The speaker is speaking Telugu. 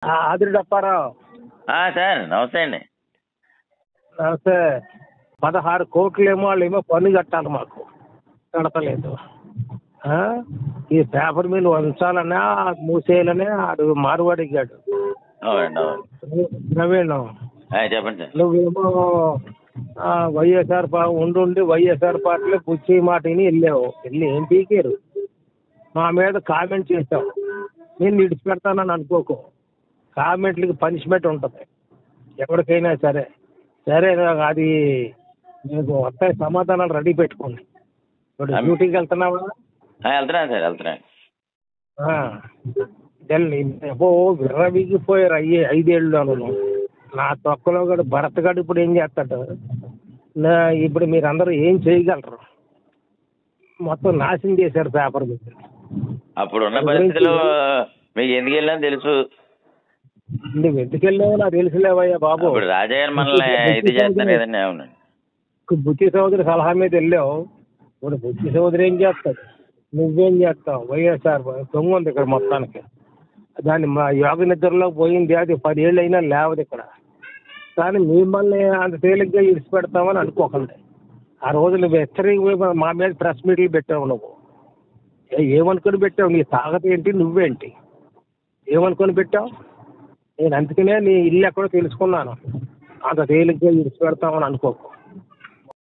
ఆదిరెడ్డి అప్పారావు. సార్ నమస్తే అండి. నమస్తే. 16 కోట్లేమో వాళ్ళేమో పన్ను కట్టాలి, మాకు కడతలేదు. ఈ పేపర్ మిల్ ఉంచాలనే మూసేయాలనే ఆడు మారువాడిగాడు. అవునండి అవును. నవీన్, చెప్పండి సార్. నువ్వేమో వైఎస్ఆర్ ఉండి వైఎస్ఆర్ పార్టీలో పుచ్చి మాటని వెళ్ళి ఏం పీకారు, మా మీద కామెంట్ చేసావు. నేను విడిచిపెడతానని అనుకోకు, కామెంట్లకి పనిష్మెంట్ ఉంటుంది ఎవరికైనా సరే. సరే, అది మీకు వస్తాయి సమాధానాలు రెడీ పెట్టుకోండి. ఇప్పుడు డ్యూటీకి వెళ్తున్నావా? వెళ్తున్నాను సార్, వెళ్తున్నాను. విర్రవిగిపోయారు 5 ఏళ్ళు. నా తొక్కలో కూడా భరత్ గడు ఇప్పుడు ఏం చేస్తాడు? ఇప్పుడు మీరందరూ ఏం చేయగలరు? మొత్తం నాశనం చేశారు పేపర్ మీద. అప్పుడు ఉన్న పరిస్థితులు మీకు ఎందుకు వెళ్ళాను తెలుసు. నువ్వు ఎందుకు వెళ్ళావు నాకు తెలుసులేవయ్యా బాబు. ఇప్పుడు రాజయ్య మనల్ని ఇది చేస్తాను కదండి. అవునండి. బుచ్చి చౌదరి సలహా మీద వెళ్ళావు. ఇప్పుడు బుచ్చి చౌదరి ఏం చేస్తాడు, నువ్వేం చేస్తావు? వైఎస్ఆర్ దొంగ ఉంది ఇక్కడ మొత్తానికి. దాన్ని మా యోగ నిద్రలో పోయింది, అది 10 ఏళ్ళు అయినా లేవదు ఇక్కడ. కానీ మిమ్మల్ని అంత తేలిగ్గా ఇడిచిపెడతామని అనుకోకండి. ఆ రోజు నువ్వు హెచ్చరిక మా మీద ప్రెస్ మీట్లు పెట్టావు. నువ్వు ఏమనుకొని పెట్టావు? నీ తాగత ఏంటి, నువ్వేంటి, ఏమనుకొని పెట్టావు? నేను అందుకనే నీ ఇల్లు ఎక్కడో తెలుసుకున్నాను. అంత తేలిగ్గా ఇడిచిపెడతామని అనుకోకు.